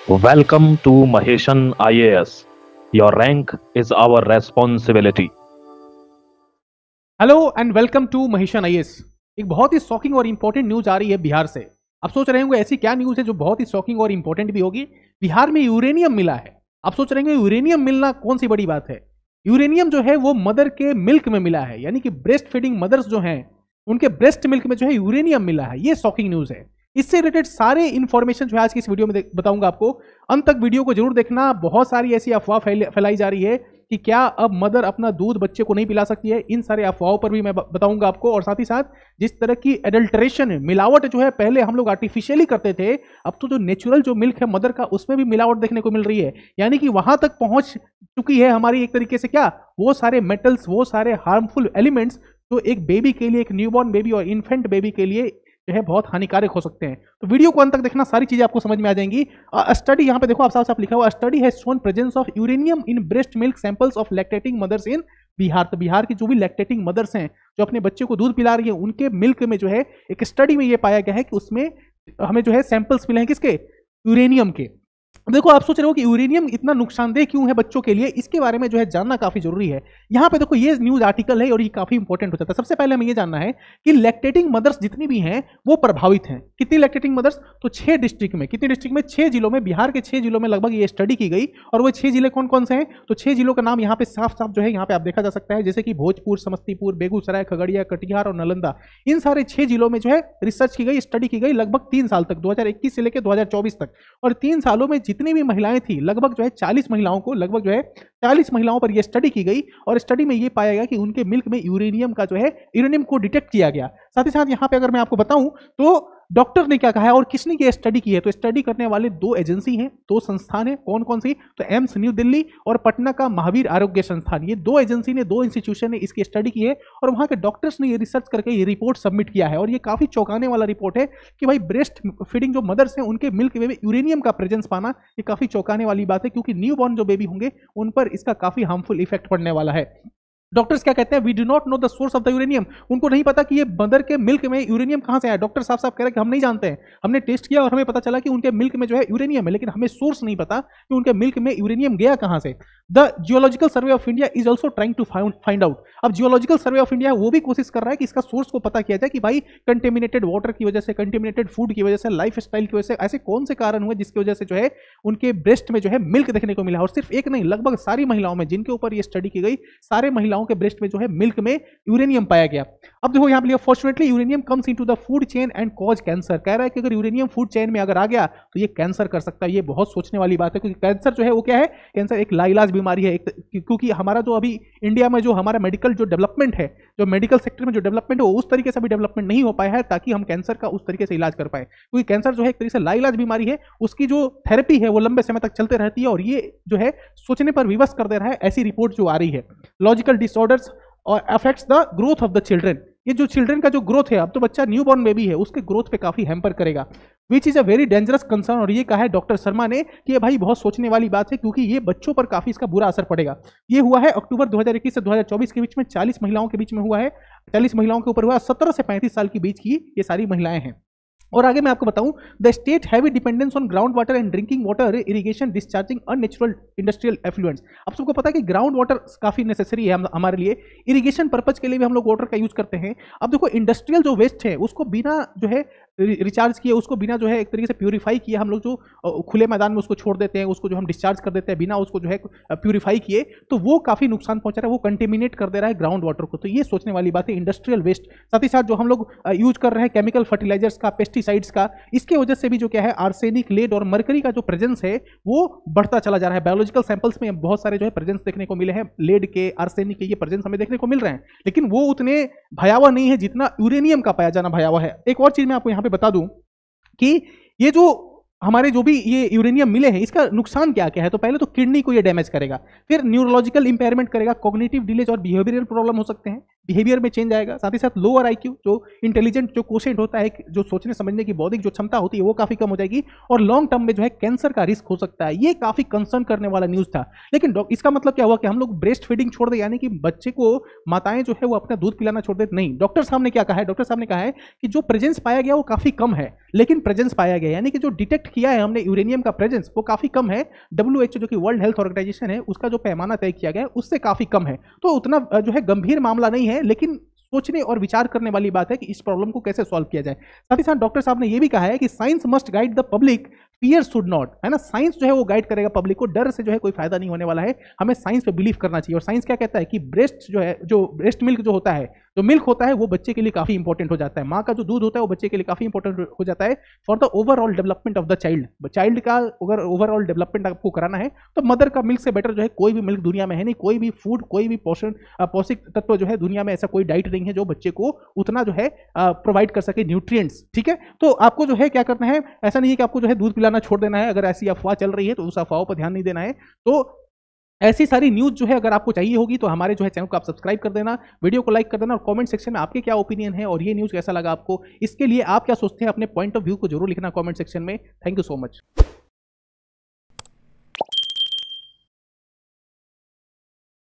Welcome to Maheshan IAS. Your rank is our responsibility. Hello and welcome to Maheshan IAS. एक बहुत ही shocking और important news आ रही है बिहार से। आप सोच रहे होंगे ऐसी क्या न्यूज है जो बहुत ही शॉकिंग और इंपॉर्टेंट भी होगी। बिहार में यूरेनियम मिला है। आप सोच रहे होंगे यूरेनियम मिलना कौन सी बड़ी बात है। यूरेनियम जो है वो मदर के मिल्क में मिला है, यानी कि ब्रेस्ट फीडिंग मदर्स जो हैं उनके ब्रेस्ट मिल्क में जो है यूरेनियम मिला है। ये शॉकिंग न्यूज है। इससे रिलेटेड सारे इन्फॉर्मेशन जो है आज की इस वीडियो में बताऊंगा आपको। अंत तक वीडियो को जरूर देखना। बहुत सारी ऐसी अफवाह फैलाई जा रही है कि क्या अब मदर अपना दूध बच्चे को नहीं पिला सकती है। इन सारे अफवाहों पर भी मैं बताऊंगा आपको। और साथ ही साथ जिस तरह की एडल्ट्रेशन है, मिलावट जो है, पहले हम लोग आर्टिफिशियली करते थे, अब तो जो नेचुरल जो मिल्क है मदर का उसमें भी मिलावट देखने को मिल रही है। यानी कि वहां तक पहुंच चुकी है हमारी एक तरीके से क्या वो सारे मेटल्स, वो सारे हार्मफुल एलिमेंट्स जो एक बेबी के लिए, एक न्यूबॉर्न बेबी और इन्फेंट बेबी के लिए जो है बहुत हानिकारक हो सकते हैं। तो वीडियो को अंत तक देखना, सारी चीजें आपको समझ में आ जाएंगी। स्टडी यहाँ पे देखो, आप साफ साफ लिखा हुआ, study has shown presence of uranium in breast milk samples of lactating mothers इन बिहार। तो बिहार की जो भी लैक्टेटिंग मदर्स हैं जो अपने बच्चे को दूध पिला रही है, उनके मिल्क में जो है एक स्टडी में ये पाया गया है कि उसमें हमें जो है सैंपल्स मिले हैं किसके, यूरेनियम के। देखो, आप सोच रहे हो कि यूरेनियम इतना नुकसानदेह क्यों है बच्चों के लिए, इसके बारे में जो है जानना काफी जरूरी है। यहाँ पे देखो ये न्यूज आर्टिकल है और ये काफी इंपॉर्टेंट हो जाता है। सबसे पहले हमें ये जानना है कि लैक्टेटिंग मदर्स जितनी भी हैं वो प्रभावित हैं। कितनी लैक्टेटिंग मदर्स? तो 6 डिस्ट्रिक्ट में। कितनी डिस्ट्रिक्ट में? 6 जिलों में। बिहार के 6 जिलों में लगभग ये स्टडी की गई। और वो 6 जिले कौन कौन से हैं? तो 6 जिलों का नाम यहाँ पे साफ साफ जो है यहाँ पे आप देखा जा सकता है, जैसे कि भोजपुर, समस्तीपुर, बेगूसराय, खगड़िया, कटिहार और नालंदा। इन सारे 6 जिलों में जो है रिसर्च की गई, स्टडी की गई लगभग 3 साल तक, 2021 से लेकर 2024 तक। और 3 सालों में जितनी भी महिलाएं थी, लगभग जो है 40 महिलाओं को, लगभग जो है 40 महिलाओं पर यह स्टडी की गई। और स्टडी में यह पाया गया कि उनके मिल्क में यूरेनियम का जो है, यूरेनियम को डिटेक्ट किया गया। साथ ही साथ यहां पे अगर मैं आपको बताऊं तो डॉक्टर ने क्या कहा है और किसने ये स्टडी की है, तो स्टडी करने वाले 2 एजेंसी हैं, 2 संस्थान हैं। कौन कौन सी? तो एम्स न्यू दिल्ली और पटना का महावीर आरोग्य संस्थान। ये 2 एजेंसी ने, 2 इंस्टीट्यूशन ने इसकी स्टडी की है और वहां के डॉक्टर्स ने ये रिसर्च करके ये रिपोर्ट सबमिट किया है। और ये काफी चौंकाने वाला रिपोर्ट है कि भाई ब्रेस्ट फीडिंग जो मदर्स हैं उनके मिल्क में यूरेनियम का प्रेजेंस पाना, ये काफी चौंकाने वाली बात है, क्योंकि न्यू बॉर्न जो बेबी होंगे उन पर इसका काफी हार्मफुल इफेक्ट पड़ने वाला है। डॉक्टर्स क्या कहते हैं? We do not know the source of the uranium. उनको नहीं पता कि ये मदर के मिल्क में यूरेनियम कहां से आया। डॉक्टर साफ साफ कह रहे हैं कि हम नहीं जानते हैं, हमने टेस्ट किया और हमें पता चला कि उनके मिल्क में जो है यूरेनियम है, लेकिन हमें सोर्स नहीं पता कि उनके मिल्क में यूरेनियम गया कहां से। The geological survey of India is also trying to find out. अब जियोलॉजिकल सर्वे ऑफ इंडिया वो भी कोशिश कर रहा है कि इसका सोर्स को पता किया जाए कि भाई कंटेमिनेटेड वाटर की वजह से, कंटेमिनेटेड फूड की वजह से, लाइफ स्टाइल की वजह से ऐसे कौन से कारण हुए जिसकी वजह से जो है उनके ब्रेस्ट में जो है मिल्क देखने को मिला। और सिर्फ एक नहीं, लगभग सारी महिलाओं में जिनके ऊपर ये स्टडी की गई, सारे महिलाओं के ब्रेस्ट में जो है मिल्क में यूरेनियम पाया गया। अब देखो यहां पे, fortunately uranium comes into the food chain and cause cancer. कह रहा है कि अगर यूरेनियम फूड चेन में अगर आ गया तो ये कैंसर कर सकता है। ये बहुत सोचने वाली बात है, क्योंकि कैंसर जो है वो क्या है? कैंसर एक लाइलाज बीमारी है। क्योंकि हमारा जो अभी इंडिया में जो हमारा मेडिकल जो डेवलपमेंट है, जो मेडिकल सेक्टर में जो डेवलपमेंट है, वो उस तरीके से भी डेवलपमेंट नहीं हो पाया है ताकि हम कैंसर का उस तरीके से इलाज कर पाए। क्योंकि कैंसर जो है एक तरीके से लाइलाज बीमारी है, उसकी जो थेरेपी है वो लंबे समय तक चलते रहती है। और ये जो है सोचने पर विवश कर दे रहा है, ऐसी रिपोर्ट जो आ रही है। लॉजिकल डिसऑर्डर्स और affects the growth of the children. ये जो चिल्ड्रन का जो ग्रोथ है, अब तो बच्चा न्यूबॉर्न बेबी है, उसके ग्रोथ पे काफी हैम्पर करेगा, which is a very dangerous concern. और ये कहा है डॉक्टर शर्मा ने कि ये भाई बहुत सोचने वाली बात है, क्योंकि ये बच्चों पर काफी इसका बुरा असर पड़ेगा। ये हुआ है अक्टूबर 2021 से 2024 के बीच में, 40 महिलाओं के बीच में हुआ है। 40 महिलाओं के ऊपर हुआ, 17 से 35 साल के बीच की ये सारी महिलाएं हैं। और आगे मैं आपको बताऊं, the state heavy dependence on ground water and drinking water irrigation discharging unnatural industrial effluents. आप सबको पता है कि ग्राउंड वाटर काफी नेसेसरी है हमारे लिए, इरिगेशन पर्पज के लिए भी हम लोग वाटर का यूज करते हैं। अब देखो इंडस्ट्रियल जो वेस्ट है उसको बिना जो है रिचार्ज किए, उसको बिना जो है एक तरीके से प्यूरिफाई किए हम लोग जो खुले मैदान में उसको छोड़ देते हैं, उसको जो हम डिस्चार्ज कर देते हैं बिना उसको जो है प्यूरिफाई किए, तो वो काफी नुकसान पहुंचा रहा है, वो कंटेमिनेट कर दे रहा है ग्राउंड वाटर को। तो ये सोचने वाली बात है, इंडस्ट्रियल वेस्ट। साथ ही साथ जो हम लोग यूज कर रहे हैं केमिकल फर्टिलाइजर्स का, पेस्टिसाइड्स का, इसके वजह से भी जो क्या है आर्सेनिक, लेड और मरकरी का जो प्रेजेंस है वो बढ़ता चला जा रहा है। बायोलॉजिकल सैंपल्स में बहुत सारे जो है प्रेजेंस देखने को मिले हैं, लेड के, आर्सेनिक के, ये प्रेजेंस हमें देखने को मिल रहे हैं, लेकिन वो उतने भयावह नहीं है जितना यूरेनियम का पाया जाना भयावह है। एक और चीज मैं आपको यहां पे बता दूं कि ये जो हमारे जो भी ये यूरेनियम मिले हैं, इसका नुकसान क्या क्या है। तो पहले तो किडनी को ये डैमेज करेगा, फिर न्यूरोलॉजिकल इंपेयरमेंट करेगा, कॉग्निटिव डिलेज और बिहेवियरल प्रॉब्लम हो सकते हैं, बिहेवियर में चेंज आएगा। साथ ही साथ लोअर IQ, जो इंटेलिजेंट जो कोशेंट होता है, जो सोचने समझने की बौद्धिक जो क्षमता होती है वो काफी कम हो जाएगी और लॉन्ग टर्म में जो है कैंसर का रिस्क हो सकता है। ये काफी कंसर्न करने वाला न्यूज था। लेकिन इसका मतलब क्या हुआ कि हम लोग ब्रेस्ट फीडिंग छोड़ दें, यानी कि बच्चे को माताएं जो है वो अपना दूध पिलाना छोड़ दे? नहीं। डॉक्टर साहब ने क्या कहा है? डॉक्टर साहब ने कहा है कि जो प्रेजेंस पाया गया वो काफी कम है, लेकिन प्रेजेंस पाया गया, यानी कि जो डिटेक्ट किया है हमने यूरेनियम का प्रेजेंस, वो काफी कम है। WHO जो कि वर्ल्ड हेल्थ ऑर्गेनाइजेशन है, उसका जो पैमाना तय किया गया है उससे काफी कम है। तो उतना जो है गंभीर मामला नहीं है, लेकिन सोचने और विचार करने वाली बात है कि इस प्रॉब्लम को कैसे सॉल्व किया जाए। साथ ही साथ डॉक्टर साहब ने यह भी कहा है कि science must guide the public, fear should not, है ना। साइंस जो है वो गाइड करेगा पब्लिक को, डर से जो है कोई फायदा नहीं होने वाला है। हमें साइंस पे बिलीव करना चाहिए। और साइंस क्या कहता है कि ब्रेस्ट जो है, जो ब्रेस्ट मिल्क जो होता है, जो मिल्क होता है वो बच्चे के लिए काफी इंपॉर्टेंट हो जाता है। माँ का जो दूध होता है वो बच्चे के लिए काफी इंपॉर्टेंट हो जाता है for the overall development of the child. Child का अगर ओवरऑल डेवलपमेंट आपको कराना है तो मदर का मिल्क से बेटर जो है कोई भी मिल्क दुनिया में है नहीं। कोई भी फूड, कोई भी पौष्टिक तत्व जो है दुनिया में, ऐसा कोई डाइट नहीं है जो बच्चे को उतना जो है प्रोवाइड कर सके न्यूट्रिएंट्स। ठीक है, तो आपको जो है क्या करना है, ऐसा नहीं है कि आपको जो है दूध पिलाना छोड़ देना है। अगर ऐसी अफवाह चल रही है तो उस अफवाहों पर ध्यान नहीं देना है। तो ऐसी सारी न्यूज जो है अगर आपको चाहिए होगी तो हमारे जो है चैनल को आप सब्सक्राइब कर देना, वीडियो को लाइक कर देना और कमेंट सेक्शन में आपके क्या ओपिनियन है और ये न्यूज कैसा लगा आपको, इसके लिए आप क्या सोचते हैं, अपने पॉइंट ऑफ व्यू को जरूर लिखना कमेंट सेक्शन में। Thank you so much.